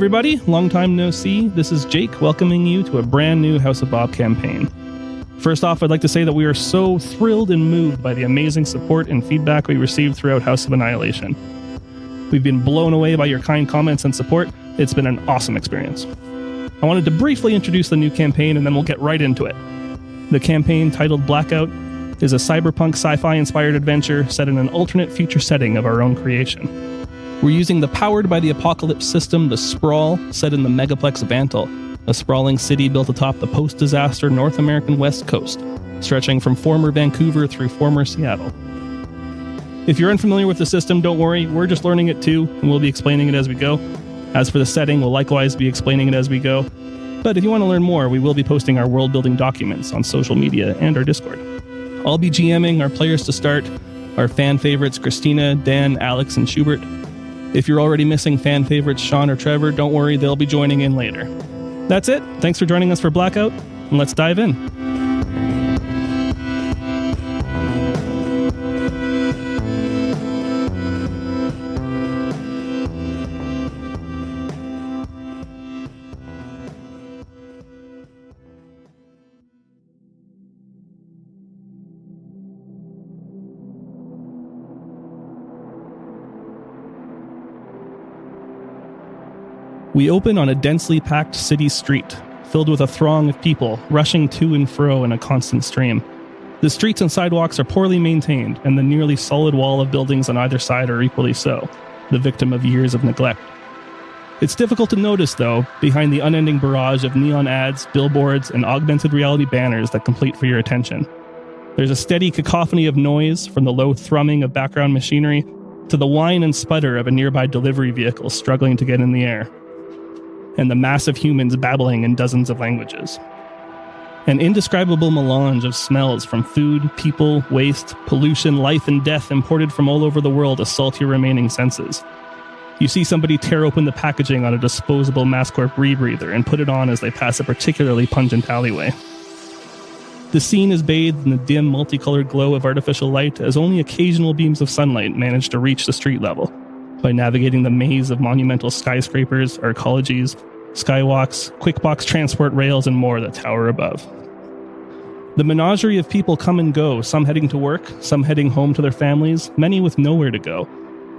everybody, long time no see. This is Jake welcoming you to a brand new House of Bob campaign. First off, I'd like to say that we are so thrilled and moved by the amazing support and feedback we received throughout House of Annihilation. We've been blown away by your kind comments and support. It's been an awesome experience. I wanted to briefly introduce the new campaign and then we'll get right into it. The campaign, titled Blackout, is a cyberpunk sci-fi inspired adventure set in an alternate future setting of our own creation. We're using the powered by the apocalypse system, the Sprawl, set in the megaplex of Antle, a sprawling city built atop the post-disaster North American West Coast, stretching from former Vancouver through former Seattle. If you're unfamiliar with the system, don't worry, we're just learning it too, and we'll be explaining it as we go. As for the setting, we'll likewise be explaining it as we go. But if you want to learn more, we will be posting our world-building documents on social media and our Discord. I'll be GMing our players to start, our fan favorites Cristina, Dan, Alex, and Schubert. If you're already missing fan favorites Sean or Trevor, don't worry, they'll be joining in later. That's it. Thanks for joining us for Blackout, and let's dive in. We open on a densely packed city street, filled with a throng of people rushing to and fro in a constant stream. The streets and sidewalks are poorly maintained, and the nearly solid wall of buildings on either side are equally so, the victim of years of neglect. It's difficult to notice, though, behind the unending barrage of neon ads, billboards, and augmented reality banners that complete for your attention. There's a steady cacophony of noise, from the low thrumming of background machinery to the whine and sputter of a nearby delivery vehicle struggling to get in the air, and the mass of humans babbling in dozens of languages. An indescribable melange of smells from food, people, waste, pollution, life, and death imported from all over the world assault your remaining senses. You see somebody tear open the packaging on a disposable Masscorp rebreather and put it on as they pass a particularly pungent alleyway. The scene is bathed in the dim, multicolored glow of artificial light as only occasional beams of sunlight manage to reach the street level, by navigating the maze of monumental skyscrapers, arcologies, skywalks, quick-box transport rails, and more that tower above. The menagerie of people come and go, some heading to work, some heading home to their families, many with nowhere to go.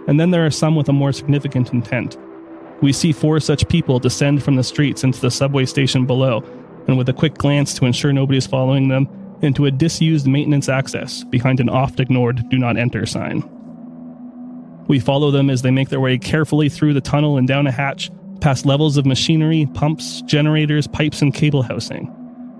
And then there are some with a more significant intent. We see 4 such people descend from the streets into the subway station below, and with a quick glance to ensure nobody's following them, into a disused maintenance access behind an oft-ignored "Do Not Enter" sign. We follow them as they make their way carefully through the tunnel and down a hatch, past levels of machinery, pumps, generators, pipes, and cable housing,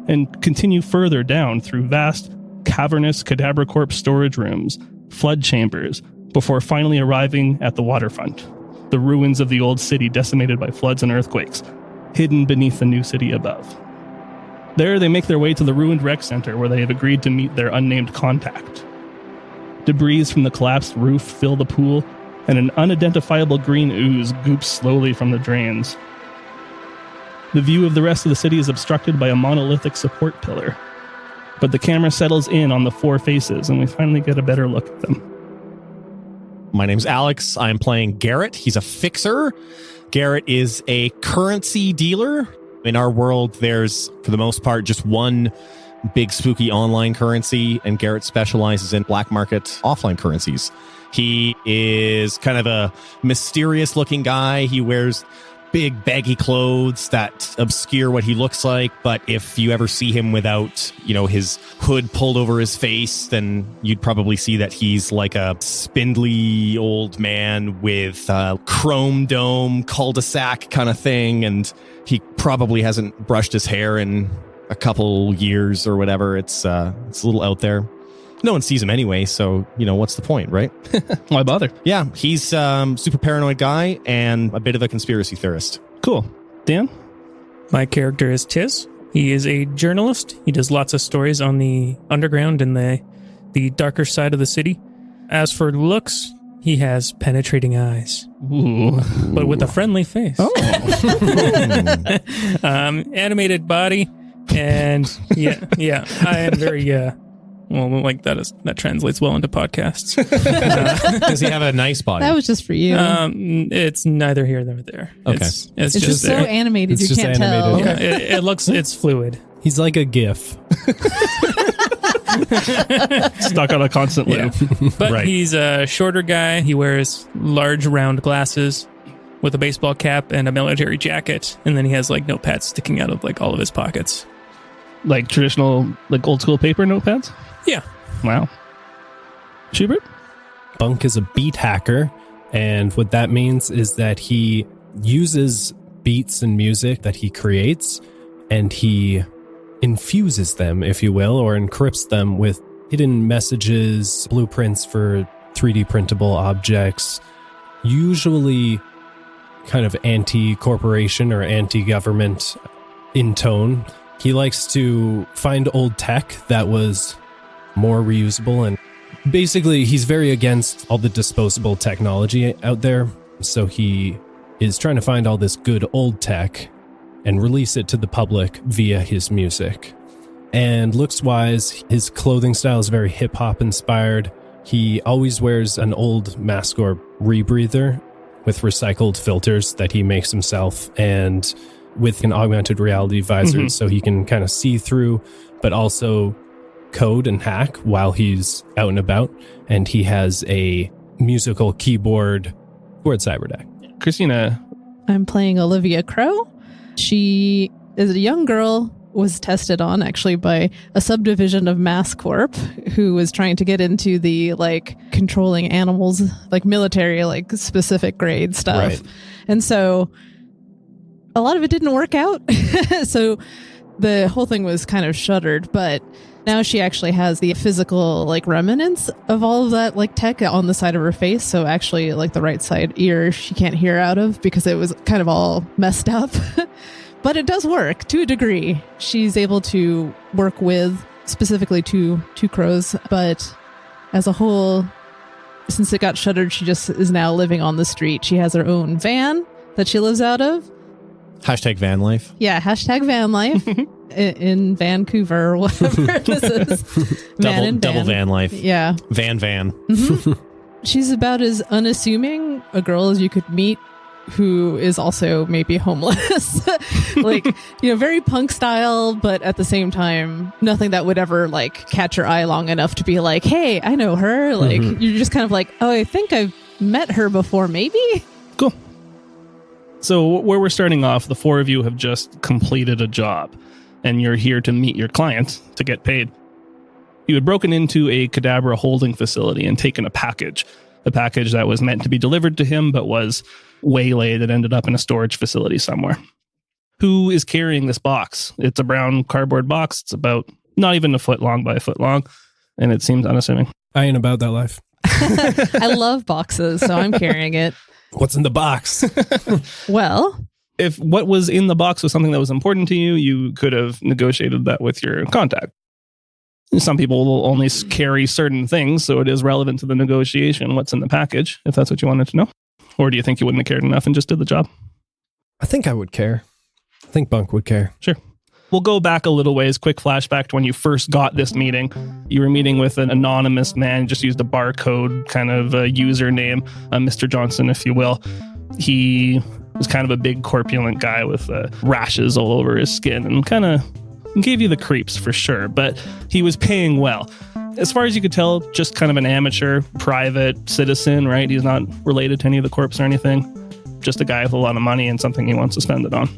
and continue further down through vast, cavernous Cadabra Corp storage rooms, flood chambers, before finally arriving at the waterfront, the ruins of the old city decimated by floods and earthquakes, hidden beneath the new city above. There they make their way to the ruined rec center where they have agreed to meet their unnamed contact. Debris from the collapsed roof fill the pool, and an unidentifiable green ooze goops slowly from the drains. The view of the rest of the city is obstructed by a monolithic support pillar, but the camera settles in on the 4 faces, and we finally get a better look at them. My name's Alex. I'm playing Garrett. He's a fixer. Garrett is a currency dealer. In our world, there's, for the most part, just one big spooky online currency, and Garrett specializes in black market offline currencies. He is kind of a mysterious looking guy. He wears big baggy clothes that obscure what he looks like, but if you ever see him without, his hood pulled over his face, then you'd probably see that he's like a spindly old man with a chrome dome cul-de-sac kind of thing, and he probably hasn't brushed his hair in a couple years or whatever. It's a little out there. No one sees him anyway, so, what's the point, right? Why bother? Yeah, he's super paranoid guy and a bit of a conspiracy theorist. Cool. Dan? My character is Tiz. He is a journalist. He does lots of stories on the underground and the darker side of the city. As for looks, he has penetrating eyes. Ooh. But with a friendly face. Oh. Animated body. And yeah, I am very Well, like that translates well into podcasts. Does he have a nice body? That was just for you. It's neither here nor there. Okay. It's just so there. animated, It's you just can't animated. tell. Yeah, it's fluid. He's like a GIF. Stuck on a constant Yeah. loop. But Right. he's a shorter guy. He wears large round glasses with a baseball cap and a military jacket. And then he has like notepads sticking out of like all of his pockets. Like traditional, like old school paper notepads? Yeah. Wow. Schubert? Bunk is a beat hacker, and what that means is that he uses beats and music that he creates, and he infuses them, if you will, or encrypts them with hidden messages, blueprints for 3D printable objects, usually kind of anti-corporation or anti-government in tone. He likes to find old tech that was more reusable, and basically he's very against all the disposable technology out there. So he is trying to find all this good old tech and release it to the public via his music. And looks-wise, his clothing style is very hip-hop inspired. He always wears an old mask or rebreather with recycled filters that he makes himself, and with an augmented reality visor so he can kind of see through, but also code and hack while he's out and about. And he has a musical keyboard cyber deck. Cristina. I'm playing Olivia Crow. She is a young girl, was tested on actually by a subdivision of Mass Corp, who was trying to get into the like controlling animals, like military, like specific grade stuff. Right. And so a lot of it didn't work out. So the whole thing was kind of shuttered, but now she actually has the physical like remnants of all of that like tech on the side of her face. So actually like the right side ear she can't hear out of because it was kind of all messed up. But it does work to a degree. She's able to work with specifically two crows, but as a whole, since it got shuttered, she just is now living on the street. She has her own van that she lives out of. Hashtag van life. Yeah, hashtag van life in Vancouver or whatever this is. Double van life. Yeah. Van. She's about as unassuming a girl as you could meet, who is also maybe homeless. Like, you know, very punk style, but at the same time, nothing that would ever like catch your eye long enough to be like, hey, I know her. Like, you're just kind of like, oh, I think I've met her before, maybe? Cool. So where we're starting off, the four of you have just completed a job, and you're here to meet your client to get paid. You had broken into a Cadabra holding facility and taken a package that was meant to be delivered to him, but was waylaid and ended up in a storage facility somewhere. Who is carrying this box? It's a brown cardboard box. It's about not even a foot long by a foot long, and it seems unassuming. I ain't about that life. I love boxes, so I'm carrying it. What's in the box? Well, If what was in the box was something that was important to you, you could have negotiated that with your contact. Some people will only carry certain things, so it is relevant to the negotiation what's in the package, if that's what you wanted to know. Or do you think you wouldn't have cared enough and just did the job? I think I would care. I think Bunk would care. Sure. We'll go back a little ways. Quick flashback to when you first got this meeting. You were meeting with an anonymous man, just used a barcode kind of username, Mr. Johnson, if you will. He was kind of a big corpulent guy with rashes all over his skin and kind of gave you the creeps for sure, but he was paying well. As far as you could tell, just kind of an amateur, private citizen, right? He's not related to any of the corps or anything. Just a guy with a lot of money and something he wants to spend it on.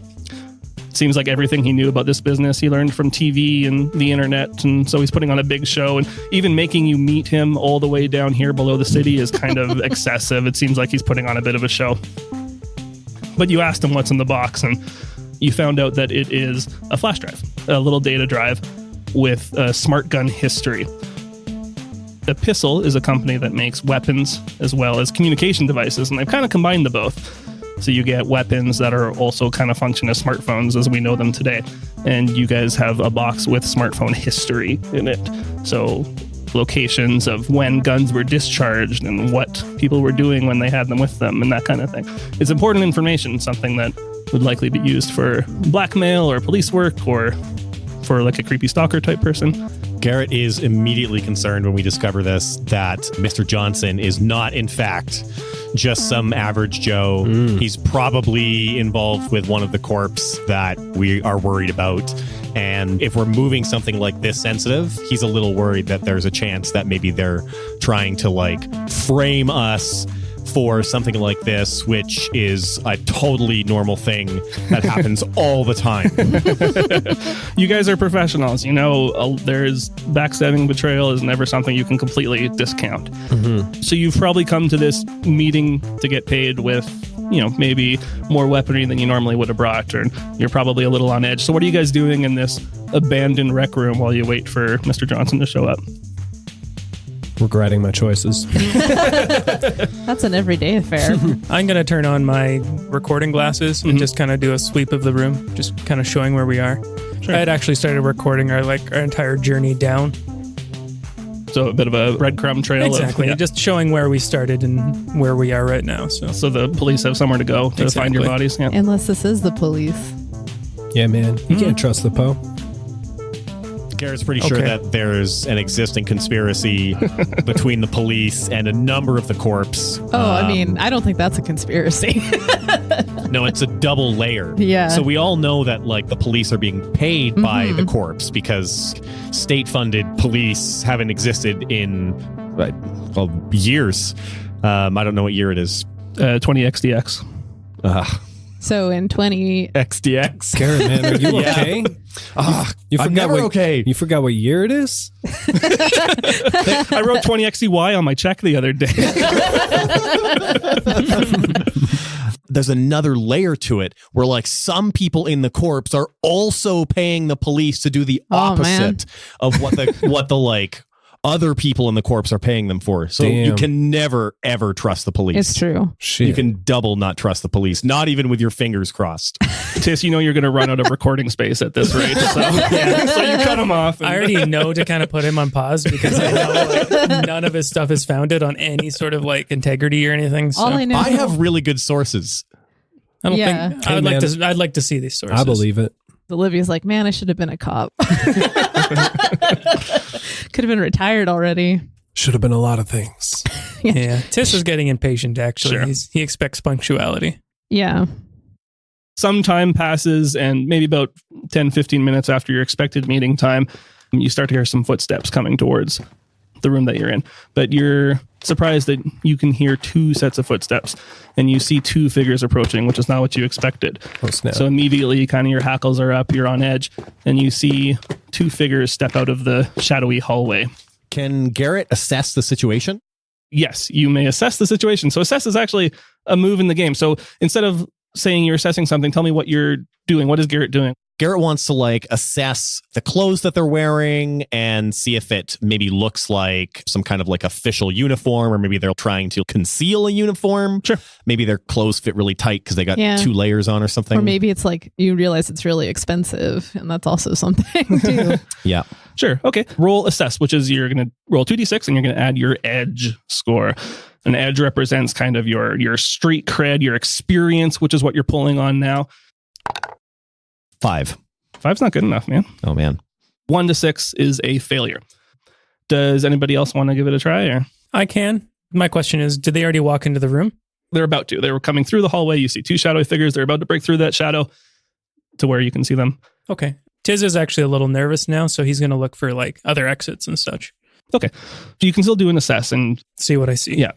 Seems like everything he knew about this business he learned from TV and the internet, and so he's putting on a big show, and even making you meet him all the way down here below the city is kind of excessive. It seems like he's putting on a bit of a show. But you asked him what's in the box, and you found out that it is a flash drive, a little data drive with smart gun history. Epistle is a company that makes weapons as well as communication devices, and they've kind of combined the both. So you get weapons that are also kind of function as smartphones as we know them today. And you guys have a box with smartphone history in it. So locations of when guns were discharged and what people were doing when they had them with them and that kind of thing. It's important information, something that would likely be used for blackmail or police work or for like a creepy stalker type person. Garrett is immediately concerned when we discover this, that Mr. Johnson is not, in fact, just some average Joe. He's probably involved with one of the corps that we are worried about. And if we're moving something like this sensitive, he's a little worried that there's a chance that maybe they're trying to like frame us for something like this, which is a totally normal thing that happens all the time. You guys are professionals. You know, there's backstabbing, betrayal is never something you can completely discount. So you've probably come to this meeting to get paid with, you know, maybe more weaponry than you normally would have brought, or you're probably a little on edge. So what are you guys doing in this abandoned rec room while you wait for Mr. Johnson to show up? Regretting my choices. That's an everyday affair. I'm going to turn on my recording glasses and just kind of do a sweep of the room, just kind of showing where we are. Sure. I had actually started recording our entire journey down. So a bit of a breadcrumb trail. Exactly. Just showing where we started and where we are right now. So the police have somewhere to go to find your bodies. Yeah. Unless this is the police. Yeah, man. You can't trust the Poe. Garrett's pretty sure that there's an existing conspiracy between the police and a number of the corps. I mean, I don't think that's a conspiracy. No, it's a double layer. Yeah. So we all know that like the police are being paid by the corps, because state-funded police haven't existed in years. I don't know what year it is. 20 XDX. So in 20... XDX. Garrett, man, are you okay? I'm never okay. You forgot what year it is? I wrote 20 XDY on my check the other day. There's another layer to it where like some people in the corps are also paying the police to do the opposite of what the like other people in the corps are paying them for. So you can never, ever trust the police. It's true. Shit. You can double not trust the police, not even with your fingers crossed. Tiss, you know you're going to run out of recording space at this rate. So, so you cut him off. I already know to kind of put him on pause because I know like, none of his stuff is founded on any sort of like integrity or anything. So. All I know. I have really good sources. I don't think I'd like to see these sources. I believe it. Olivia's like, man, I should have been a cop. Could have been retired already. Should have been a lot of things. Yeah. Tiss is getting impatient, actually. Sure. He expects punctuality. Yeah. Some time passes, and maybe about 10, 15 minutes after your expected meeting time, you start to hear some footsteps coming towards the room that you're in. But you're surprised that you can hear two sets of footsteps, and you see two figures approaching, which is not what you expected. Oh, snap. So immediately kind of your hackles are up, you're on edge, and you see two figures step out of the shadowy hallway. Can Garrett assess the situation? Yes, you may assess the situation. So assess is actually a move in the game. So instead of saying you're assessing something, tell me what you're doing. What is Garrett doing? Garrett wants to like assess the clothes that they're wearing and see if it maybe looks like some kind of like official uniform, or maybe they're trying to conceal a uniform. Sure. Maybe their clothes fit really tight because they got 2 layers on or something. Or maybe it's like you realize it's really expensive, and that's also something too. Yeah. Sure. Okay. Roll assess, which is you're going to roll 2d6 and you're going to add your edge score. An edge represents kind of your street cred, your experience, which is what you're pulling on now. 5. 5's not good enough, man. Oh, man. 1 to 6 is a failure. Does anybody else want to give it a try? Or I can. My question is, did they already walk into the room? they're about to. They were coming through the hallway. You see two shadowy figures. They're about to break through that shadow to where you can see them. Okay. Tiz is actually a little nervous now, so he's going to look for like other exits and such. Okay. So you can still do an assess and see what I see. Yeah.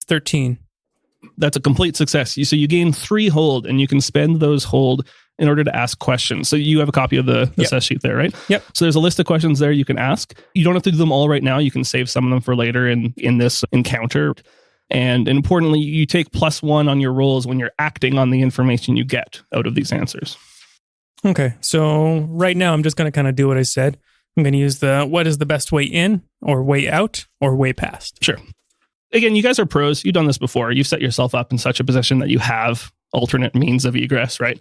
13. That's a complete success. So you gain 3 hold, and you can spend those hold in order to ask questions. So you have a copy of the assess sheet there, right? Yep. So there's a list of questions there you can ask. You don't have to do them all right now. You can save some of them for later in this encounter. And importantly, you take +1 on your rolls when you're acting on the information you get out of these answers. Okay. So right now, I'm just going to kind of do what I said. I'm going to use the what is the best way in or way out or way past. Sure. Again, you guys are pros. You've done this before. You've set yourself up in such a position that you have alternate means of egress, right?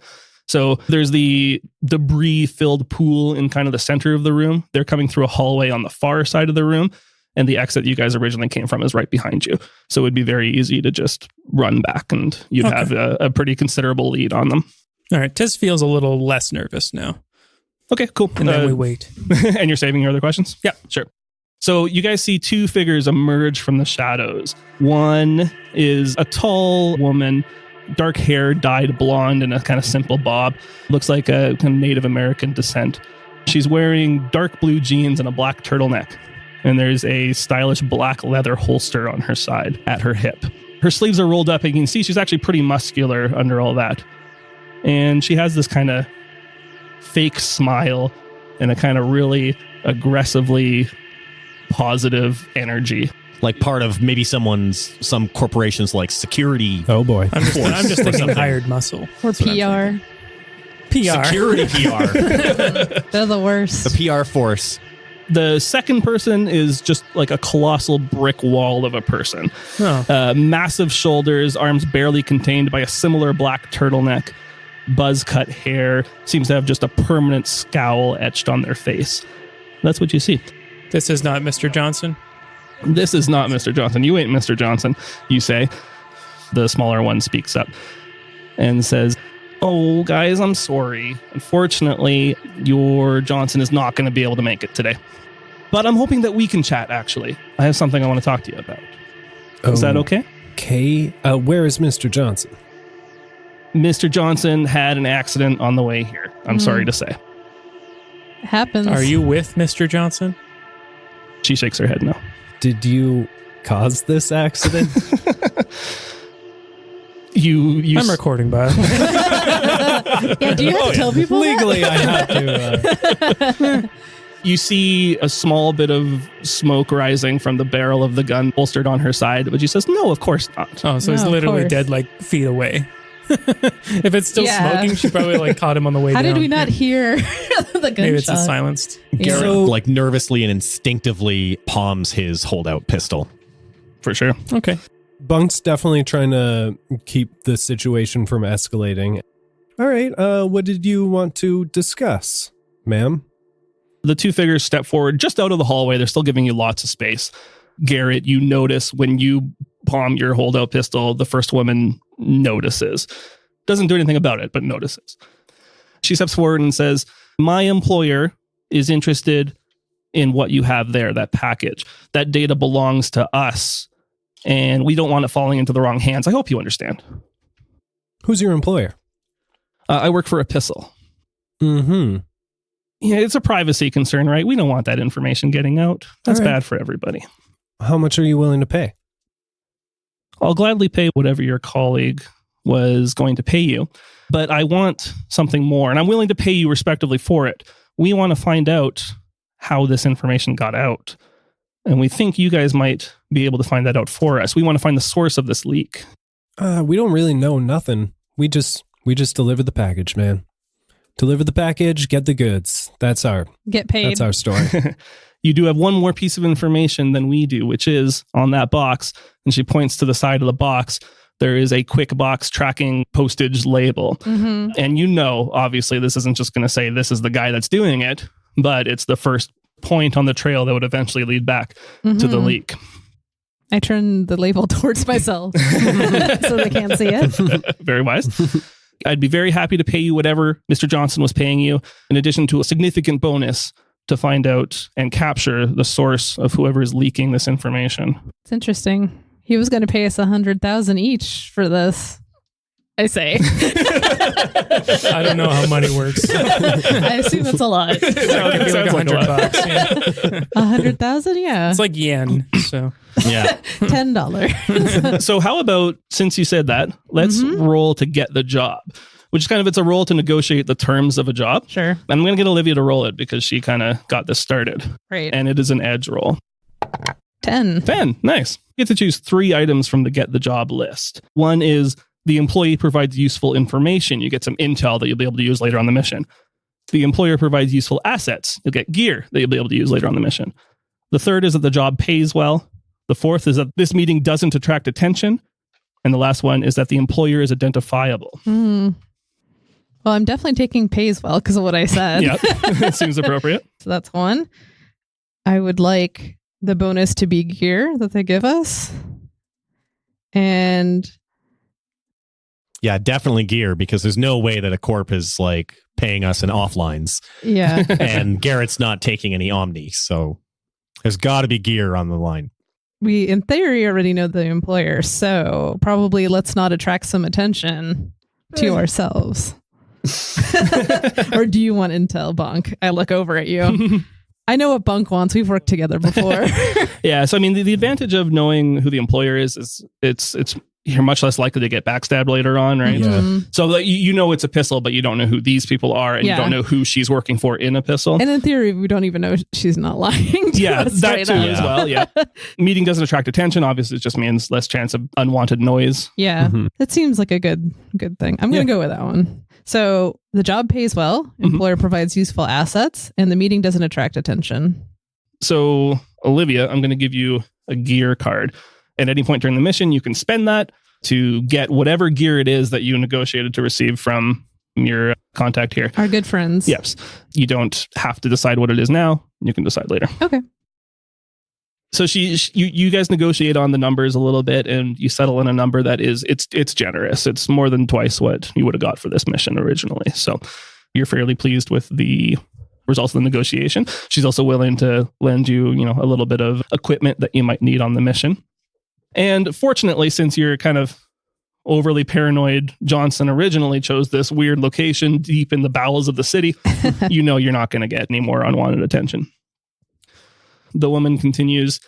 So there's the debris-filled pool in kind of the center of the room. They're coming through a hallway on the far side of the room, and the exit you guys originally came from is right behind you. So it would be very easy to just run back, and you'd have a pretty considerable lead on them. All right. Tiz feels a little less nervous now. Okay, cool. And then we wait. And you're saving your other questions? Yeah. Sure. So you guys see two figures emerge from the shadows. One is a tall woman, dark hair, dyed blonde in a kind of simple bob. Looks like a kind of Native American descent. She's wearing dark blue jeans and a black turtleneck. And there's a stylish black leather holster on her side at her hip. Her sleeves are rolled up, and you can see she's actually pretty muscular under all that. And she has this kind of fake smile and a kind of really aggressively positive energy. Like part of maybe some corporation's like security. Oh boy. I'm just thinking something. hired muscle. Or PR. PR. Security PR. They're the worst. The PR force. The second person is just like a colossal brick wall of a person. Oh. Massive shoulders, arms barely contained by a similar black turtleneck, buzz cut hair, seems to have just a permanent scowl etched on their face. That's what you see. This is not Mr. Johnson. This is not Mr. Johnson. You ain't Mr. Johnson, you say. The smaller one speaks up and says, "Oh, guys, I'm sorry. Unfortunately, your Johnson is not going to be able to make it today. But I'm hoping that we can chat, actually. I have something I want to talk to you about. Is that okay?" Okay. Where is Mr. Johnson? Mr. Johnson had an accident on the way here. I'm sorry to say. Happens. Are you with Mr. Johnson? She shakes her head no. Did you cause this accident? You I'm recording, by the way. Yeah, do you have to tell people Legally, I have to. You see a small bit of smoke rising from the barrel of the gun holstered on her side, but she says, "No, of course not." Oh, so he's No, of literally course. dead like feet away. If it's still Yeah. smoking, she probably like caught him on the way How down. did we not hear the gunshot? Maybe it's just silenced. Yeah. Garrett So- like nervously and instinctively palms his holdout pistol. For sure. Okay. Bunk's definitely trying to keep the situation from escalating. All right. What did you want to discuss, ma'am? The two figures step forward just out of the hallway. They're still giving you lots of space. Garrett, you notice when you palm your holdout pistol, the first woman notices. Doesn't do anything about it, but notices. She steps forward and says, "My employer is interested in what you have there, that package. That data belongs to us, and we don't want it falling into the wrong hands. I hope you understand." Who's your employer? I work for Epistle. Mm-hmm. Yeah, it's a privacy concern, right? We don't want that information getting out. That's All right. bad for everybody. How much are you willing to pay? I'll gladly pay whatever your colleague was going to pay you, but I want something more, and I'm willing to pay you respectively for it. We want to find out how this information got out, and we think you guys might be able to find that out for us. We want to find the source of this leak. We don't really know nothing. We just deliver the package, man. Deliver the package, get the goods. That's our Get paid. That's our story. You do have one more piece of information than we do, which is on that box, and she points to the side of the box. There is a quick box tracking postage label. Mm-hmm. And you know, obviously, this isn't just going to say this is the guy that's doing it, but it's the first point on the trail that would eventually lead back to the leak. I turn the label towards myself so they can't see it. Very wise. I'd be very happy to pay you whatever Mr. Johnson was paying you, in addition to a significant bonus to find out and capture the source of whoever is leaking this information. It's interesting. He was going to pay us 100,000 each for this. I say. I don't know how money works. I assume that's a lot. That could be like Sounds like a lot. $100. Yeah. 100,000, yeah. It's like yen. So Yeah. $10. So how about, since you said that, let's roll to get the job, which is kind of, it's a roll to negotiate the terms of a job. Sure. I'm going to get Olivia to roll it because she kind of got this started. Great. And it is an edge roll. 10. 10. Nice. You get to choose 3 items from the get the job list. One is the employee provides useful information. You get some intel that you'll be able to use later on the mission. The employer provides useful assets. You'll get gear that you'll be able to use later on the mission. The third is that the job pays well. The fourth is that this meeting doesn't attract attention. And the last one is that the employer is identifiable. Well, I'm definitely taking pays well because of what I said. Yeah, it seems appropriate. So that's one. I would like the bonus to be gear that they give us. And Yeah, definitely gear, because there's no way that a corp is like paying us in offlines. Yeah. And Garrett's not taking any Omni. So there's got to be gear on the line. We, in theory, already know the employer. So probably let's not attract some attention to ourselves. Or do you want intel, Bunk? I look over at you. I know what Bunk wants. We've worked together before. Yeah. So, I mean, the advantage of knowing who the employer is it's you're much less likely to get backstabbed later on, right? Yeah. So like, you know it's Epistle, but you don't know who these people are, and you don't know who she's working for in Epistle. And in theory, we don't even know she's not lying to us that straight too up. as well. Yeah. Meeting doesn't attract attention. Obviously, it just means less chance of unwanted noise. Yeah, that seems like a good thing. I'm going to go with that one. So the job pays well, employer provides useful assets, and the meeting doesn't attract attention. So Olivia, I'm going to give you a gear card. At any point during the mission, you can spend that to get whatever gear it is that you negotiated to receive from your contact here. Our good friends. Yes. You don't have to decide what it is now. You can decide later. Okay. So you guys negotiate on the numbers a little bit, and you settle in a number that is, it's generous. It's more than twice what you would have got for this mission originally. So you're fairly pleased with the results of the negotiation. She's also willing to lend you, a little bit of equipment that you might need on the mission. And fortunately, since you're kind of overly paranoid, Johnson originally chose this weird location deep in the bowels of the city. You're not going to get any more unwanted attention. The woman continues,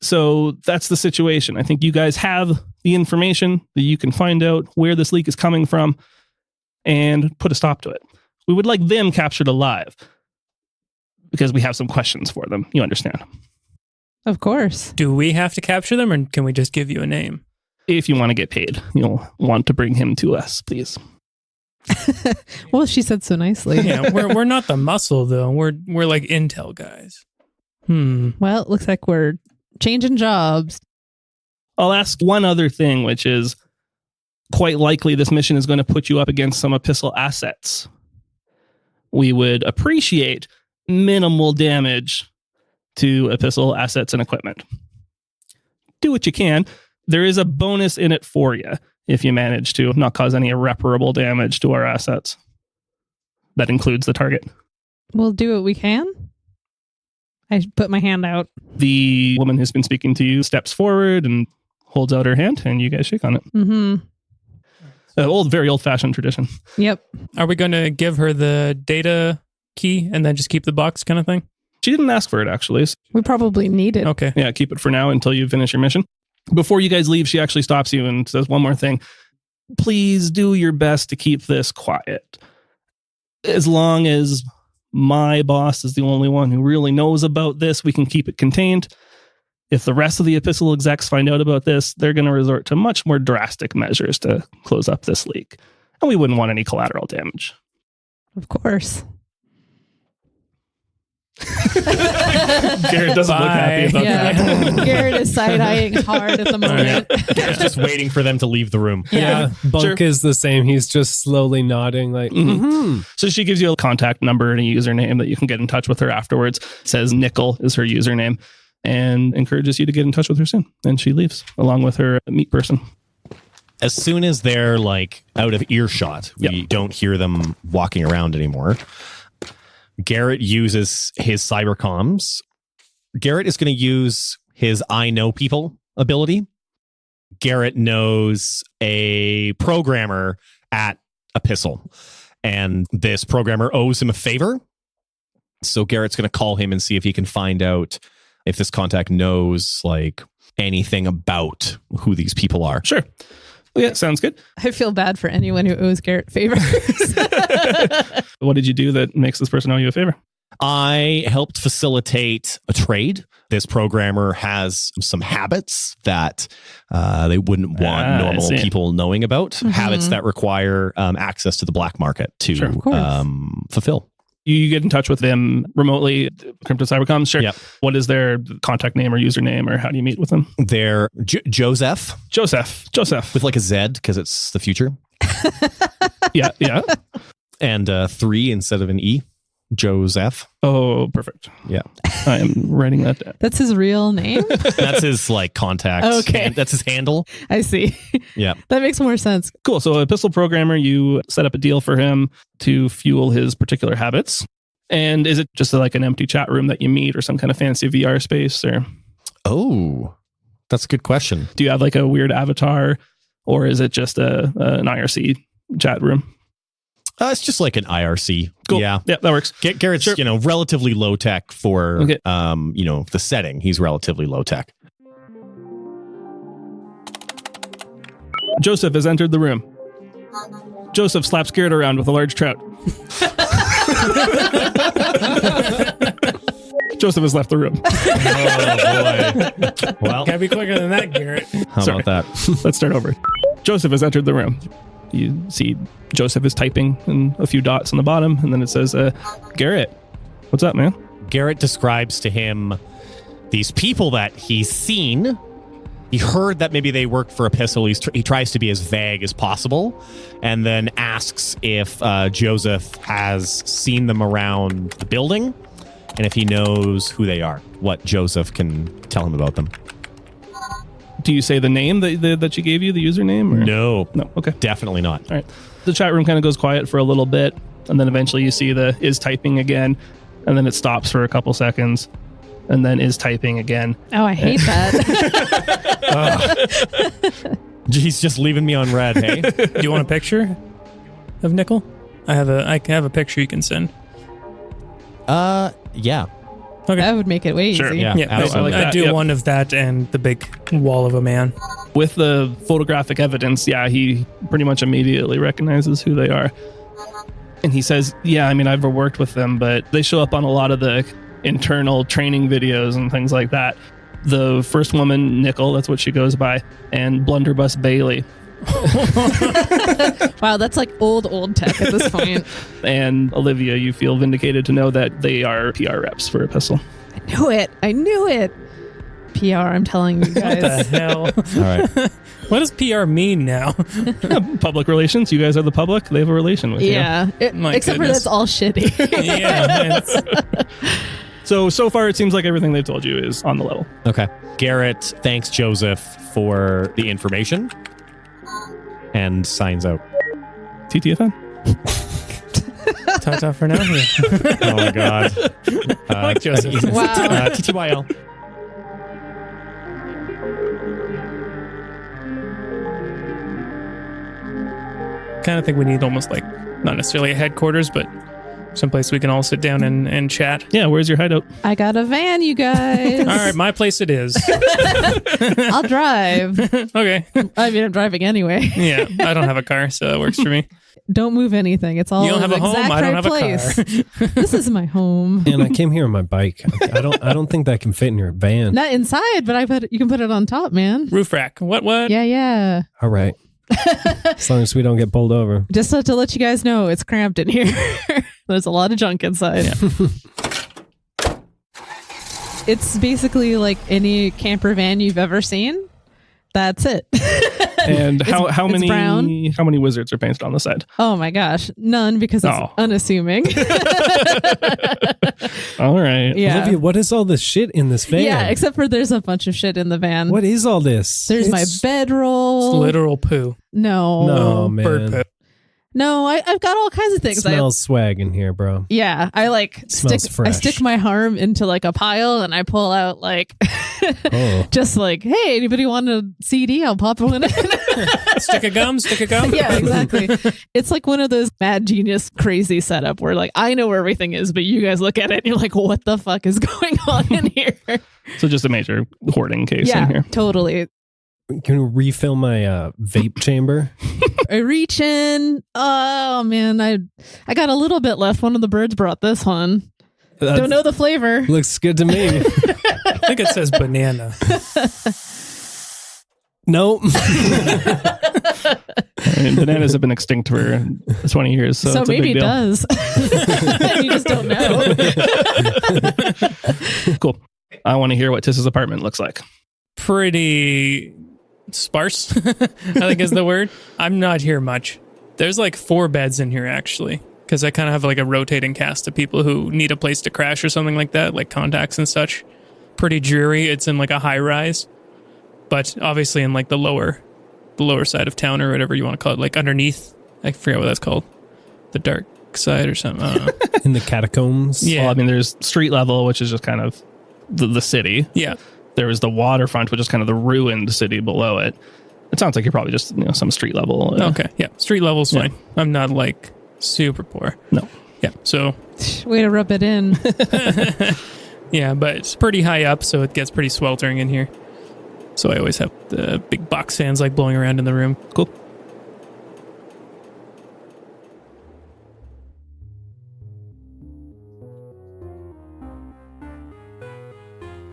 so that's the situation. I think you guys have the information that you can find out where this leak is coming from and put a stop to it. We would like them captured alive because we have some questions for them. You understand? Of course. Do we have to capture them, or can we just give you a name? If you want to get paid, you'll want to bring him to us, please. Well, she said so nicely. Yeah, we're not the muscle though. We're like intel guys. Well, it looks like we're changing jobs. I'll ask one other thing, which is quite likely this mission is going to put you up against some Epistle assets. We would appreciate minimal damage to Epistle assets and equipment. Do what you can. There is a bonus in it for you if you manage to not cause any irreparable damage to our assets. That includes the target. We'll do what we can. I put my hand out. The woman who's been speaking to you steps forward and holds out her hand, and you guys shake on it. Very old-fashioned tradition. Yep. Are we going to give her the data key and then just keep the box kind of thing? She didn't ask for it, actually. We probably need it. Okay. Yeah, keep it for now until you finish your mission. Before you guys leave, she actually stops you and says one more thing. Please do your best to keep this quiet. As long as my boss is the only one who really knows about this, we can keep it contained. If the rest of the Epistle execs find out about this, they're going to resort to much more drastic measures to close up this leak. And we wouldn't want any collateral damage. Of course. Garrett doesn't look happy about that. Garrett is side-eyeing hard at the moment. Garrett's just waiting for them to leave the room. Yeah, Bunk is the same. He's just slowly nodding like, So she gives you a contact number and a username that you can get in touch with her afterwards. It says Nickel is her username and encourages you to get in touch with her soon. And she leaves along with her meat person. As soon as they're like out of earshot, we don't hear them walking around anymore. Garrett uses his cyber comms. Garrett is going to use his I know people ability. Garrett knows a programmer at Epistle, and this programmer owes him a favor. So Garrett's going to call him and see if he can find out if this contact knows like anything about who these people are. Sure. Yeah, sounds good. I feel bad for anyone who owes Garrett favors. What did you do that makes this person owe you a favor? I helped facilitate a trade. This programmer has some habits that they wouldn't want normal people knowing about. Habits that require access to the black market to fulfill. You get in touch with them remotely, Crypto Cybercom. Sure. Yep. What is their contact name or username, or how do you meet with them? They're Joseph. With like a Z because it's the future. Yeah. And 3 instead of an E. Joseph. Oh, perfect. Yeah. I am writing that down. That's his real name? That's his like contact. Okay. That's his handle. I see. Yeah. That makes more sense. Cool. So a pistol programmer, you set up a deal for him to fuel his particular habits. And is it just like an empty chat room that you meet or some kind of fancy VR space? Or Oh, that's a good question. do you have like a weird avatar, or is it just an IRC chat room? It's just like an IRC. Cool. Yeah. Yeah, that works. Garrett's, Sure. relatively low tech for, Okay. the setting. He's relatively low tech. Joseph has entered the room. Joseph slaps Garrett around with a large trout. Joseph has left the room. Oh, boy. Well, Gotta be quicker than that, Garrett. how Sorry. about that? Let's start over. Joseph has entered the room. You see Joseph is typing in a few dots on the bottom, and then it says, Garrett, what's up, man? Garrett describes to him these people that he's seen. He heard that maybe they work for Epistle. He tries to be as vague as possible, and then asks if Joseph has seen them around the building, and if he knows who they are, what Joseph can tell him about them. Do you say the name that she gave you, the username? Or? No, Okay. definitely not. All right. The chat room kind of goes quiet for a little bit, and then eventually you see the is typing again, and then it stops for a couple seconds, and then is typing again. Oh, I hate that. He's just leaving me on red, hey? Do you want a picture of Nickel? I have a picture you can send. Yeah. Okay. That would make it way Sure, easy. Yeah, Yeah, absolutely. like I that, do yep. one of that and the big wall of a man. With the photographic evidence, yeah, he pretty much immediately recognizes who they are. And he says, yeah, I mean, I've never worked with them, but they show up on a lot of the internal training videos and things like that. The first woman, Nickel, that's what she goes by, and Blunderbuss Bailey. Wow, that's like old tech at this point. And Olivia, you feel vindicated to know that they are PR reps for Epistle. I knew it. PR, I'm telling you What the guys. hell? All right. What does PR mean now? Public relations, you guys are the public, they have a relation with you. Yeah. My Except for goodness. that's all shitty. Yeah. So far, it seems like everything they've told you is on the level. Okay. Garrett thanks Joseph for the information and signs out. TTFN. Ta-ta for now. Yeah. Oh my god. I like Joseph. Wow. TTYL. Kind of think we need almost like, not necessarily a headquarters, but someplace we can all sit down and chat. Yeah, where's your hideout? I got a van, you guys. All right, my place it is. I'll drive. Okay. I mean, I'm driving anyway. Yeah, I don't have a car, so that works for me. Don't move anything. It's all You don't in have the a home? exact I don't right have a place. car. This is my home. And I came here on my bike. I don't think that can fit in your van. Not inside, but you can put it on top, man. Roof rack. What? Yeah. All right. As long as we don't get pulled over. Just to let you guys know, it's cramped in here. There's a lot of junk inside. It's basically like any camper van you've ever seen. That's it. And how it's many brown. how many wizards are painted on the side? Oh my gosh, none because it's Oh. unassuming. All right. Yeah. Olivia, what is all this shit in this van? Yeah, except for there's a bunch of shit in the van. What is all this? There's my It's- bedroll. It's literal poo. No. No, man. Bird poo. No, I've got all kinds of things. Smells swag in here, bro. I like Smells stick. fresh. I stick my arm into like a pile and I pull out like, Oh. just like, hey, anybody want a CD? I'll pop one in. Stick a gum. Yeah, exactly. It's like one of those mad genius crazy setup where like I know where everything is, but you guys look at it and you're like, what the fuck is going on in here? So just a major hoarding case Yeah, in here. totally. Can you refill my vape chamber? I reach in. Oh man, I got a little bit left. One of the birds brought this one. Don't know the flavor. Looks good to me. I think it says banana. Nope. I mean, bananas have been extinct for 20 years, so, So it's a maybe big it deal. does. You just don't know. Cool. I want to hear what Tiss's apartment looks like. Pretty sparse, I think is the word. I'm not here much. There's like 4 beds in here, actually. Because I kind of have like a rotating cast of people who need a place to crash or something like that, like contacts and such. Pretty dreary. It's in like a high rise, but obviously in like the lower side of town or whatever you want to call it, like underneath. I forget what that's called. The dark side or something. I don't know. In the catacombs. Yeah. Well, I mean, there's street level, which is just kind of the city. Yeah. There is the waterfront, which is kind of the ruined city below it. It sounds like you're probably just some street level. Okay. Yeah. Street level's fine. I'm not like super poor. No. Yeah. So. Way to rub it in. Yeah, but it's pretty high up, so it gets pretty sweltering in here. So I always have the big box fans like blowing around in the room. Cool.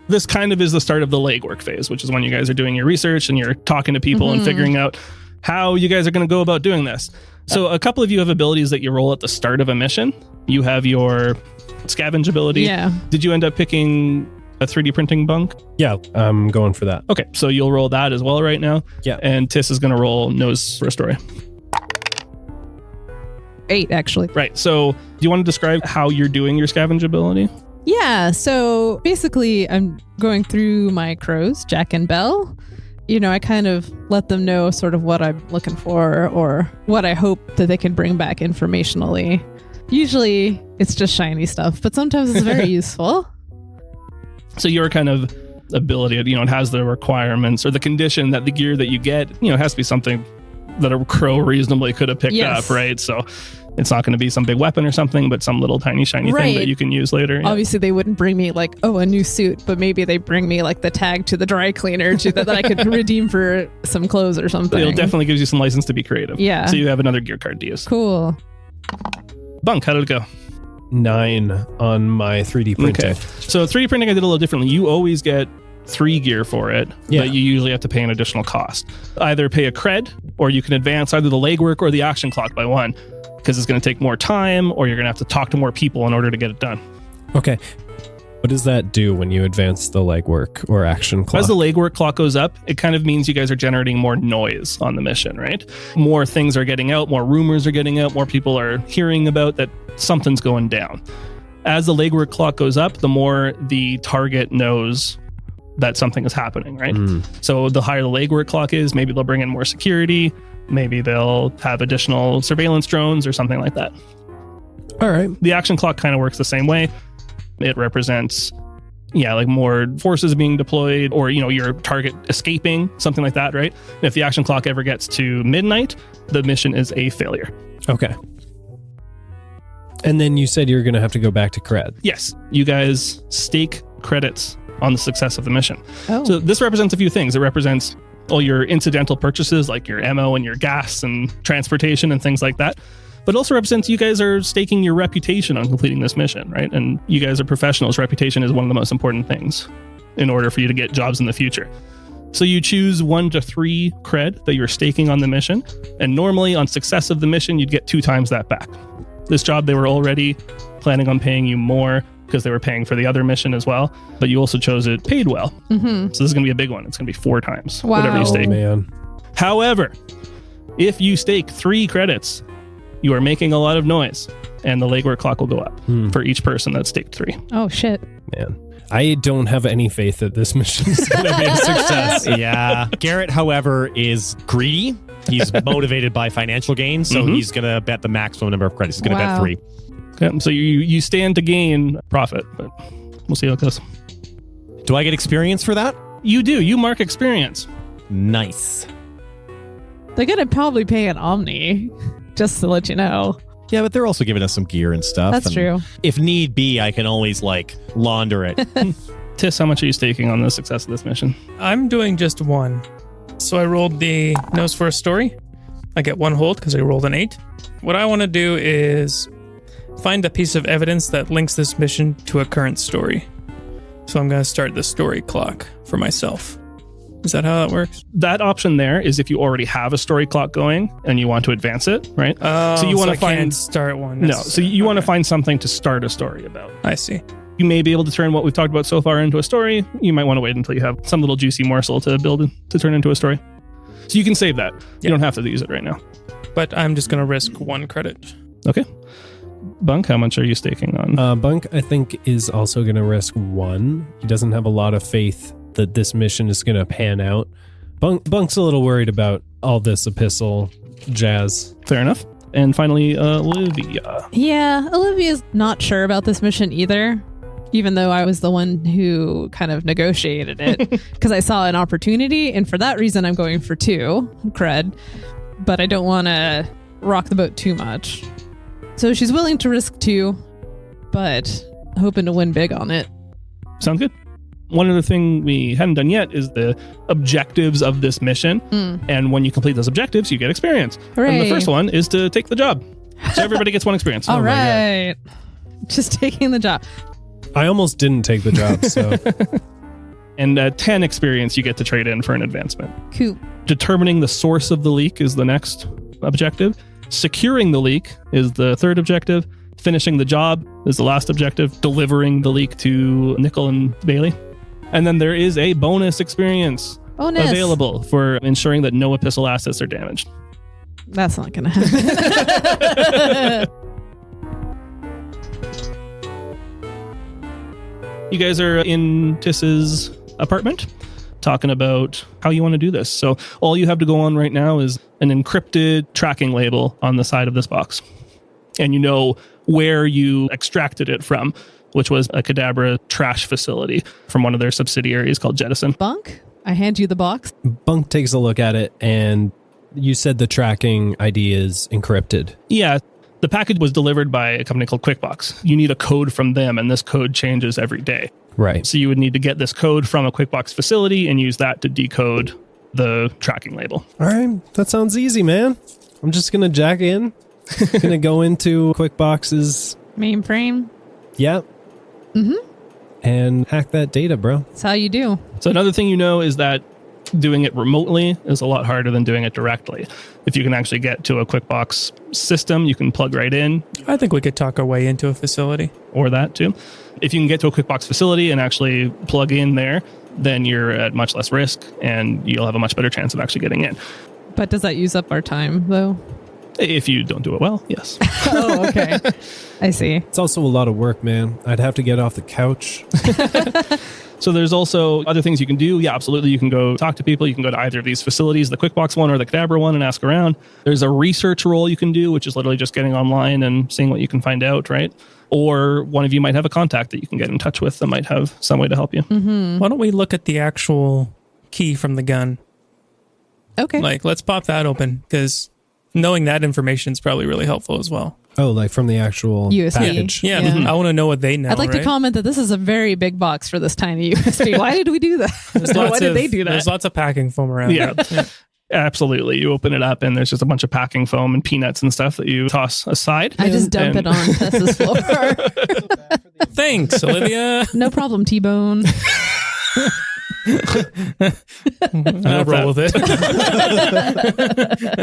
This kind of is the start of the legwork phase, which is when you guys are doing your research and you're talking to people and figuring out how you guys are going to go about doing this. So a couple of you have abilities that you roll at the start of a mission. You have your scavenge ability. Yeah. Did you end up picking a 3D printing bunk? Yeah, I'm going for that. Okay, so you'll roll that as well right now. Yeah. And Tiss is going to roll nose for a story. 8, actually. Right. So do you want to describe how you're doing your scavenge ability? Yeah, so basically I'm going through my crows, Jack and Belle. You know, I kind of let them know sort of what I'm looking for or what I hope that they can bring back informationally. Usually it's just shiny stuff, but sometimes it's very useful. So your kind of ability, it has the requirements or the condition that the gear that you get, has to be something that a crow reasonably could have picked up, right? So it's not going to be some big weapon or something, but some little tiny shiny thing that you can use later. Yeah. Obviously, they wouldn't bring me like, a new suit, but maybe they bring me like the tag to the dry cleaner that I could redeem for some clothes or something. It'll definitely gives you some license to be creative. Yeah. So you have another gear card to use. Cool. Bunk, how did it go? 9 on my 3D printing. Okay. So 3D printing I did a little differently. You always get 3 gear for it, but you usually have to pay an additional cost. Either pay a cred, or you can advance either the legwork or the action clock by 1, because it's going to take more time, or you're going to have to talk to more people in order to get it done. Okay. What does that do when you advance the legwork or action clock? As the legwork clock goes up, it kind of means you guys are generating more noise on the mission, right? More things are getting out, more rumors are getting out, more people are hearing about that something's going down. As the legwork clock goes up, the more the target knows that something is happening, right? So the higher the legwork clock is, maybe they'll bring in more security, maybe they'll have additional surveillance drones or something like that. All right. The action clock kind of works the same way. It represents, like more forces being deployed or, your target escaping, something like that, right? If the action clock ever gets to midnight, the mission is a failure. Okay. And then you said you're going to have to go back to cred. Yes, you guys stake credits on the success of the mission. Oh. So this represents a few things. It represents all your incidental purchases like your ammo and your gas and transportation and things like that. But it also represents you guys are staking your reputation on completing this mission, right? And you guys are professionals. Reputation is one of the most important things in order for you to get jobs in the future. So you choose 1 to 3 cred that you're staking on the mission. And normally on success of the mission, you'd get 2 times that back. This job, they were already planning on paying you more because they were paying for the other mission as well. But you also chose it paid well. So this is going to be a big one. It's going to be 4 times whatever you stake. Oh, man. However, if you stake 3 credits, you are making a lot of noise and the legwork clock will go up for each person that staked 3. Oh, shit. Man. I don't have any faith that this mission is going to be a success. Yeah. Garrett, however, is greedy. He's motivated by financial gain, so he's going to bet the maximum number of credits. He's going to bet 3. Okay, so you stand to gain profit, but we'll see how it goes. Do I get experience for that? You do. You mark experience. Nice. They're going to probably pay an Omni, just to let you know. Yeah, but they're also giving us some gear and stuff. That's true. If need be, I can always launder it. Tiss, how much are you staking on the success of this mission? I'm doing just 1. So I rolled the nose for a story. I get 1 hold because I rolled an 8. What I want to do is find a piece of evidence that links this mission to a current story. So I'm going to start the story clock for myself. Is that how that works? That option there is if you already have a story clock going and you want to advance it, right? So you want to can't start one. No, so you want to find something to start a story about. I see. You may be able to turn what we've talked about so far into a story. You might want to wait until you have some little juicy morsel to build to turn into a story. So you can save that. You don't have to use it right now. But I'm just going to risk 1 credit. Okay. Bunk, how much are you staking on? Bunk, I think, is also going to risk 1. He doesn't have a lot of faith that this mission is going to pan out. Bunk's a little worried about all this epistle jazz. Fair enough. And finally, Olivia. Yeah, Olivia's not sure about this mission either, even though I was the one who kind of negotiated it because I saw an opportunity. And for that reason, I'm going for 2 cred, but I don't want to rock the boat too much. So she's willing to risk 2, but hoping to win big on it. Sounds good. One other thing we hadn't done yet is the objectives of this mission. And when you complete those objectives, you get experience. Hooray. And the first one is to take the job. So everybody gets 1 experience. All right. Just taking the job. I almost didn't take the job, so... And 10 experience you get to trade in for an advancement. Cool. Determining the source of the leak is the next objective. Securing the leak is the third objective. Finishing the job is the last objective. Delivering the leak to Nickel and Bailey. And then there is a bonus experience available for ensuring that no epistle assets are damaged. That's not going to happen. You guys are in Tiss's apartment talking about how you want to do this. So all you have to go on right now is an encrypted tracking label on the side of this box. And you know where you extracted it from, which was a Cadabra trash facility from one of their subsidiaries called Jettison. Bunk, I hand you the box. Bunk takes a look at it, and you said the tracking ID is encrypted. Yeah. The package was delivered by a company called QuickBox. You need a code from them, and this code changes every day. Right. So you would need to get this code from a QuickBox facility and use that to decode the tracking label. All right. That sounds easy, man. I'm just going to jack in. Going to go into QuickBox's... Mainframe. Yep. And hack that data, bro. That's how you do. So another thing you know is that doing it remotely is a lot harder than doing it directly. If you can actually get to a QuickBox system, you can plug right in. I think we could talk our way into a facility. Or that too. If you can get to a QuickBox facility and actually plug in there, then you're at much less risk and you'll have a much better chance of actually getting in. But does that use up our time, though? If you don't do it well, yes. Oh, okay. I see. It's also a lot of work, man. I'd have to get off the couch. So there's also other things you can do. Yeah, absolutely. You can go talk to people. You can go to either of these facilities, the QuickBox one or the Cadabra one, and ask around. There's a research role you can do, which is literally just getting online and seeing what you can find out, right? Or one of you might have a contact that you can get in touch with that might have some way to help you. Why don't we look at the actual key from the gun? Okay. Like, let's pop that open, because knowing that information is probably really helpful as well. Oh, like from the actual USB. package. Yeah, Yeah. I want to know what they know. I'd like to comment that this is a very big box for this tiny USB. Why did we do that? Why did they do that? There's lots of packing foam around. Yeah. Absolutely. You open it up and there's just a bunch of packing foam and peanuts and stuff that you toss aside. I just dump it on Tessa's floor. Thanks, Olivia. No problem, T-Bone. I'll roll with it.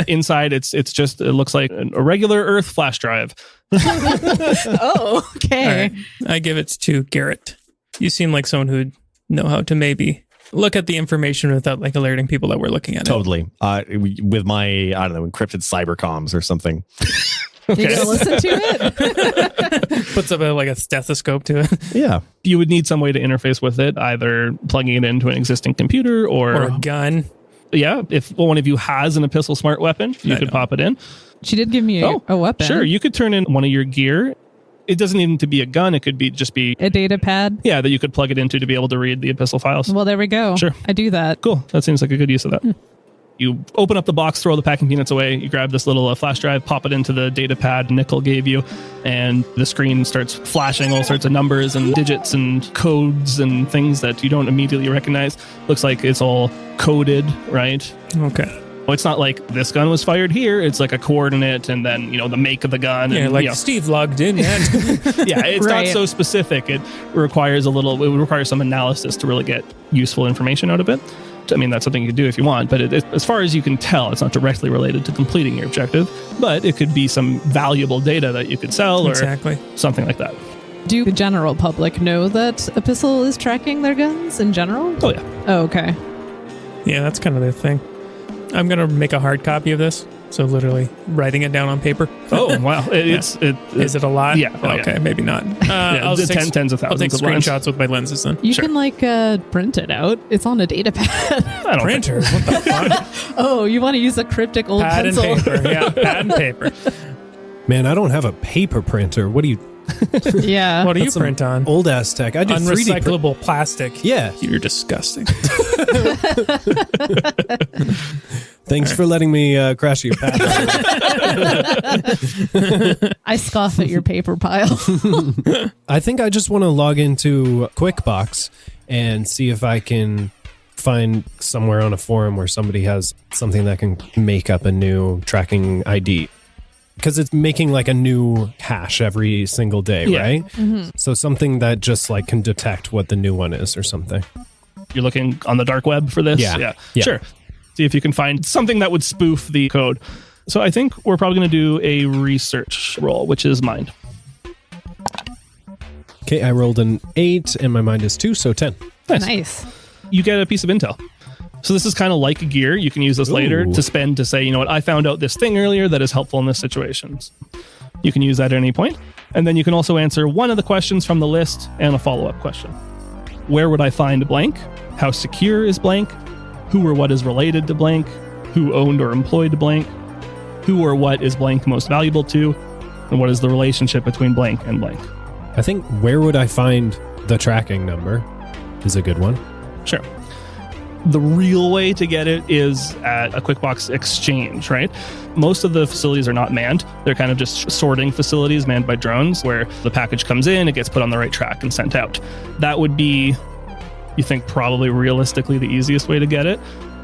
Inside, it looks like a regular Earth flash drive. Oh, okay. All right. I give it to Garrett. You seem like someone who'd know how to maybe look at the information without like alerting people that we're looking at Totally. With my, I don't know, encrypted cyber comms or something. You gonna listen to it? Puts up like a stethoscope to it. Yeah. You would need some way to interface with it, either plugging it into an existing computer Or a gun. Yeah, if one of you has an Epistle Smart weapon, you could pop it in. She did give me a weapon. Sure, you could turn in one of your gear. It doesn't even to be a gun. It could be just be a data pad. Yeah, that you could plug it into to be able to read the Epistle files. Well, there we go. Sure. I do that. Cool. That seems like a good use of that. You open up the box, throw the packing peanuts away. You grab this little flash drive, pop it into the data pad Nickel gave you, and the screen starts flashing all sorts of numbers and digits and codes and things that you don't immediately recognize. Looks like it's all coded, right? Okay. It's not like this gun was fired here. It's like a coordinate and then, the make of the gun. Yeah, and, like Steve logged in. Yeah, it's Right. not so specific. It requires it requires some analysis to really get useful information out of it. I mean, that's something you can do if you want, but as far as you can tell, it's not directly related to completing your objective, but it could be some valuable data that you could sell or something like that. Do the general public know that Epistle is tracking their guns in general? Oh, yeah. Oh, okay. Yeah, that's kind of the thing. I'm going to make a hard copy of this So literally writing it down on paper. Oh, wow. Is it a lot? Yeah. Oh, okay, yeah. maybe not. I'll take tens of thousands I'll take of lines. screenshots with my lenses then. You can print it out. It's on a data pad. I don't Printer? What the fuck? Oh, you want to use a cryptic old Pad pencil? and paper. Yeah, pad and paper. Man, I don't have a paper printer. What do you... Yeah. What do you That's some print on? Old ass tech. I do 3D print. Unrecyclable plastic. Yeah. You're disgusting. Thanks for letting me crash your pad. I scoff at your paper pile. I think I just want to log into QuickBox and see if I can find somewhere on a forum where somebody has something that can make up a new tracking ID. Because it's making like a new hash every single day, right? Mm-hmm. So something that just like can detect what the new one is or something. You're looking on the dark web for this? Yeah. Sure. See if you can find something that would spoof the code. So I think we're probably going to do a research roll, which is mind. Okay, I rolled an 8 and my mind is 2, so 10. Nice. You get a piece of intel. So this is kind of like gear. You can use this later to spend to say, you know what, I found out this thing earlier that is helpful in this situation. You can use that at any point. And then you can also answer one of the questions from the list and a follow-up question. Where would I find blank? How secure is blank? Who or what is related to blank? Who owned or employed blank? Who or what is blank most valuable to? And what is the relationship between blank and blank? I think where would I find the tracking number is a good one. Sure. The real way to get it is at a QuickBox exchange, right? Most of the facilities are not manned. They're kind of just sorting facilities manned by drones where the package comes in, it gets put on the right track and sent out. That would be, you think, probably realistically the easiest way to get it.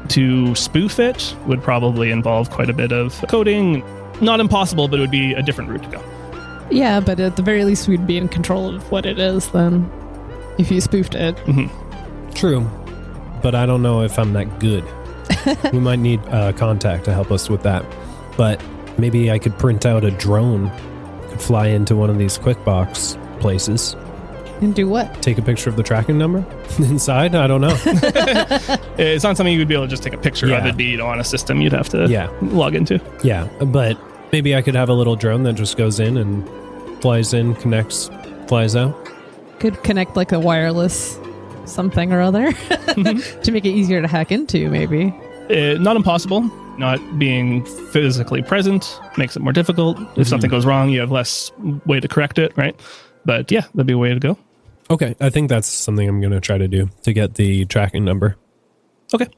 To spoof it would probably involve quite a bit of coding. Not impossible, but it would be a different route to go. Yeah, but at the very least, we'd be in control of what it is then if you spoofed it. Mm-hmm. True. But I don't know if I'm that good. We might need contact to help us with that. But maybe I could print out a drone, could fly into one of these QuickBox places. And do what? Take a picture of the tracking number inside? I don't know. It's not something you would be able to just take a picture of. It'd be on a system you'd have to log into. Yeah, but maybe I could have a little drone that just goes in and flies in, connects, flies out. Could connect like a wireless something or other to make it easier to hack into, maybe. Not impossible. Not being physically present makes it more difficult. If something goes wrong, you have less way to correct it, right? But yeah, that'd be a way to go. Okay, I think that's something I'm going to try to do to get the tracking number. Okay.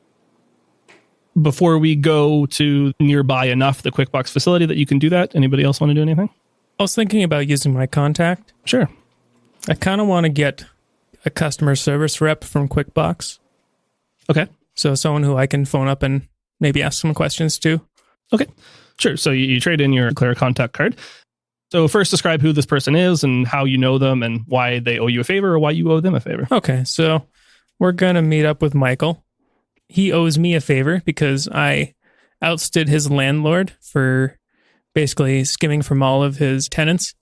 Before we go to nearby enough the QuickBox facility that you can do that, anybody else want to do anything? I was thinking about using my contact. Sure. I kind of want to get a customer service rep from QuickBox. Okay. So someone who I can phone up and maybe ask some questions to. Okay. Sure. So you trade in your Clara contact card. So first describe who this person is and how you know them and why they owe you a favor or why you owe them a favor. Okay. So we're going to meet up with Michael. He owes me a favor because I ousted his landlord for basically skimming from all of his tenants.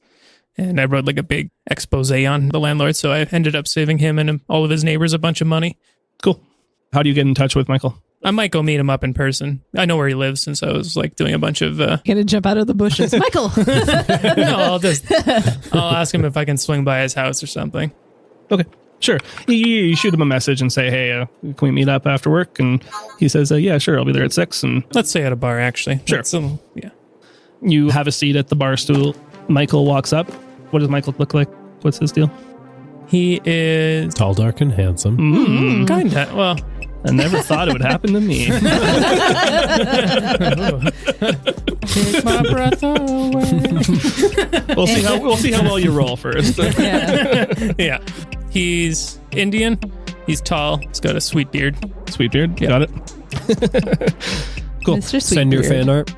And I wrote like a big expose on the landlord. So I ended up saving him and all of his neighbors a bunch of money. Cool. How do you get in touch with Michael? I might go meet him up in person. I know where he lives since I was like doing a bunch of... Gonna jump out of the bushes. Michael! No, I'll ask him if I can swing by his house or something. Okay. Sure. You shoot him a message and say, hey, can we meet up after work? And he says, yeah, sure. I'll be there at 6. And let's say at a bar, actually. Sure. Yeah. You have a seat at the bar stool. Michael walks up. What does Michael look like? What's his deal? He is... tall, dark, and handsome. Kinda. Well... I never thought it would happen to me. Take my breath away. We'll see how well you roll first. Yeah. He's Indian. He's tall. He's got a sweet beard. Sweet beard. Yeah. Got it. Cool. Mr. Send your fan art.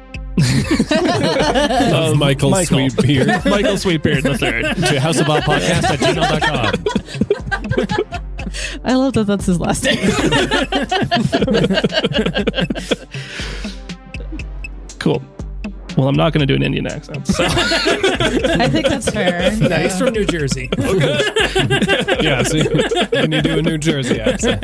Of Michael Sweetbeard. Michael Sweetbeard the third. To houseofbobpodcast@gmail.com. I love that that's his last name. Cool. Well, I'm not going to do an Indian accent. So. I think that's fair. No, he's from New Jersey. Okay. Yeah, see, when you do a New Jersey accent.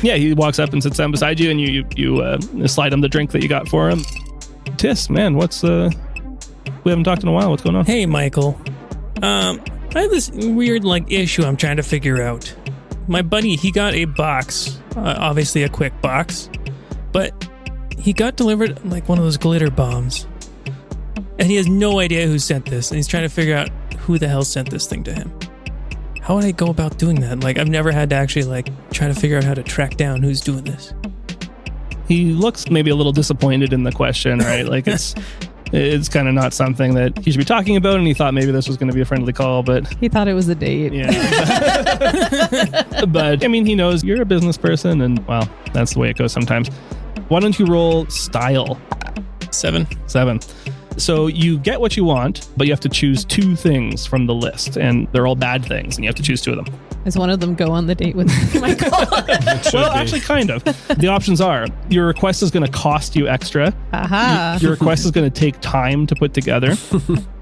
Yeah, he walks up and sits down beside you, and you slide him the drink that you got for him. Tiss, man, we haven't talked in a while. What's going on? Hey, Michael. I have this weird issue I'm trying to figure out. My buddy, he got a box, obviously a quick box, but he got delivered one of those glitter bombs. And he has no idea who sent this, and he's trying to figure out who the hell sent this thing to him. How would I go about doing that? I've never had to actually try to figure out how to track down who's doing this. He looks maybe a little disappointed in the question, right? It's kind of not something that he should be talking about, and he thought maybe this was going to be a friendly call, but... He thought it was a date. Yeah. But, he knows you're a business person, and, well, that's the way it goes sometimes. Why don't you roll style? 7. So you get what you want, but you have to choose 2 things from the list, and they're all bad things, and you have to choose 2 of them. Does one of them go on the date with Michael? Well, actually, kind of. The options are, your request is going to cost you extra. Aha. Your request is going to take time to put together.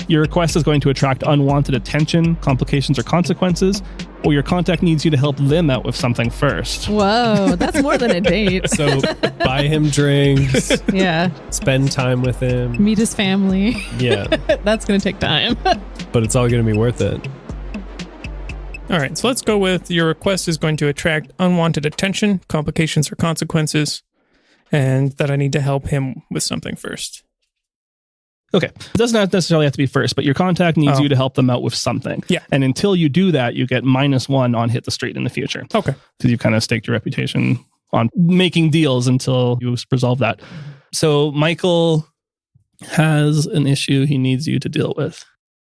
Your request is going to attract unwanted attention, complications, or consequences. Or your contact needs you to help them out with something first. Whoa, that's more than a date. So buy him drinks. Yeah. Spend time with him. Meet his family. Yeah. That's going to take time. But it's all going to be worth it. All right, so let's go with your request is going to attract unwanted attention, complications, or consequences, and that I need to help him with something first. Okay. It doesn't necessarily have to be first, but your contact needs you to help them out with something. Yeah. And until you do that, you get -1 on hit the street in the future. Okay. Because you've kind of staked your reputation on making deals until you resolve that. So Michael has an issue he needs you to deal with.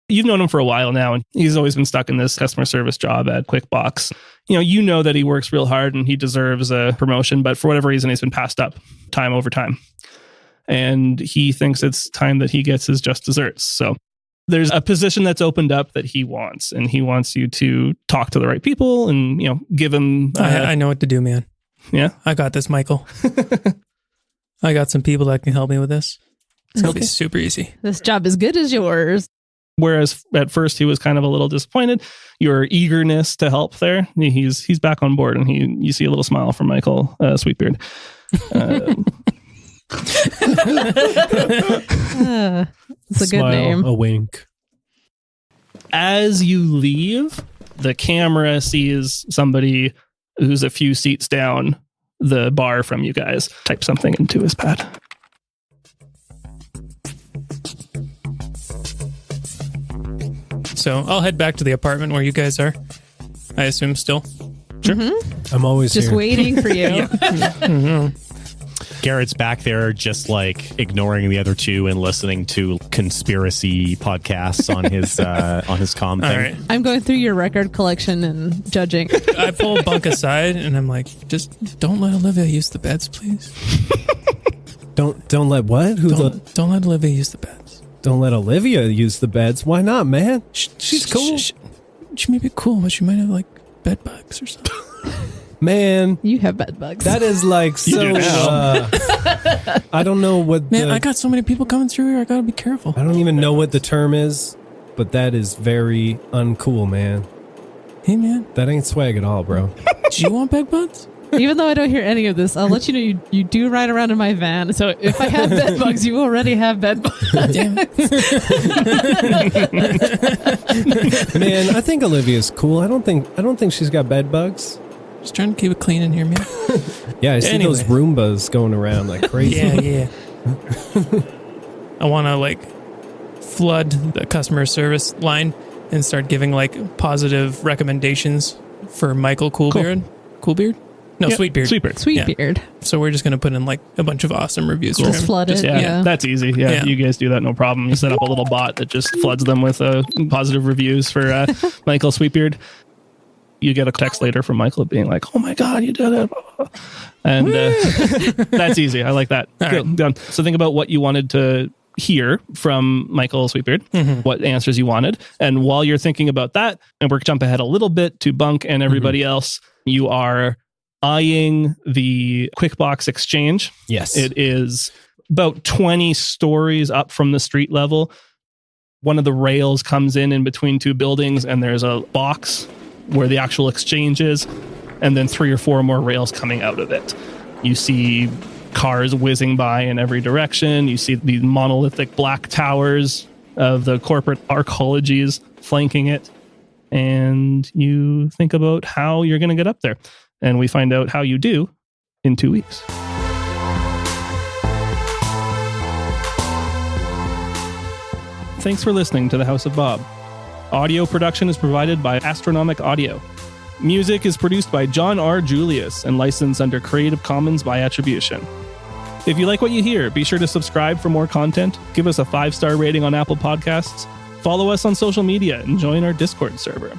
You've known him for a while now, and he's always been stuck in this customer service job at QuickBox. You know that he works real hard and he deserves a promotion, but for whatever reason, he's been passed up time over time. And he thinks it's time that he gets his just desserts. So there's a position that's opened up that he wants, and he wants you to talk to the right people and, give him... I know what to do, man. Yeah? I got this, Michael. I got some people that can help me with this. It's going to be super easy. This job is good as yours. Whereas at first he was kind of a little disappointed. Your eagerness to help there, he's back on board, and you see a little smile from Michael Sweetbeard. It's a good name. A wink. As you leave, the camera sees somebody who's a few seats down the bar from you guys type something into his pad. So I'll head back to the apartment where you guys are. I assume still. Sure. Mm-hmm. I'm always just here. waiting for you. Garrett's back there just ignoring the other 2 and listening to conspiracy podcasts on his comm thing. All right. I'm going through your record collection and judging. I pull Bunk aside and I'm like, just don't let Olivia use the beds, please. Don't let what? Don't let Olivia use the beds. Don't let Olivia use the beds. Why not, man? She's cool. She may be cool, but she might have bed bugs or something. Man, You have bed bugs. that is so. I don't know what. Man, I got so many people coming through here. I gotta be careful. I don't even know what the term is, but that is very uncool, man. Hey, man, That ain't swag at all, bro. do you want bed bugs? Even though I don't hear any of this, I'll let you know you do ride around in my van. So if I have bed bugs, you already have bed bugs. Damn it. Man, I think Olivia's cool. I don't think she's got bed bugs. Just trying to keep it clean in here, man. Yeah, I see those Roombas going around like crazy. Yeah. I want to flood the customer service line and start giving positive recommendations for Michael Coolbeard. Coolbeard? No, Yeah, Sweetbeard. Sweetbeard. Sweetbeard. So we're just going to put in a bunch of awesome reviews for Just him. flood it. Yeah. That's easy. Yeah, you guys do that, no problem. You set up a little bot that just floods them with positive reviews for Michael Sweetbeard. You get a text later from Michael being like, "Oh my God, you did it!" And that's easy. I like that. All right. Done. So think about what you wanted to hear from Michael Sweetbeard, what answers you wanted, and while you're thinking about that, and we're jump ahead a little bit to Bunk and everybody else, you are eyeing the QuickBox exchange. Yes. It is about 20 stories up from the street level. One of the rails comes in between 2 buildings, and there's a box where the actual exchange is. and then 3 or 4 more rails coming out of it. You see cars whizzing by in every direction. You see these monolithic black towers of the corporate arcologies flanking it. And you think about how you're going to get up there. And we find out how you do in 2 weeks. Thanks for listening to The House of Bob. Audio production is provided by Astronomic Audio. Music is produced by John R. Julius and licensed under Creative Commons by Attribution. If you like what you hear, be sure to subscribe for more content, give us a 5-star rating on Apple Podcasts, follow us on social media, and join our Discord server.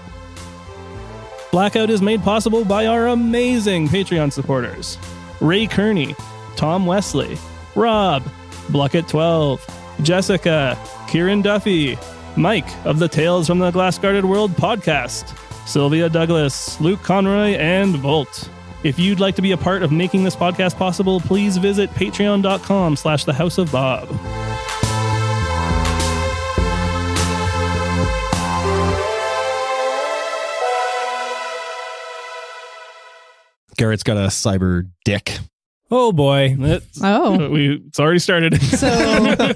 Blackout is made possible by our amazing Patreon supporters: Ray Kearney, Tom Wesley, Rob, Bluckett12, Jessica, Kieran Duffy, Mike of the Tales from the Glass-Guarded World podcast, Sylvia Douglas, Luke Conroy, and Volt. If you'd like to be a part of making this podcast possible, please visit patreon.com/thehouseofbob. Garrett's got a cyber dick. Oh boy. It's already started. So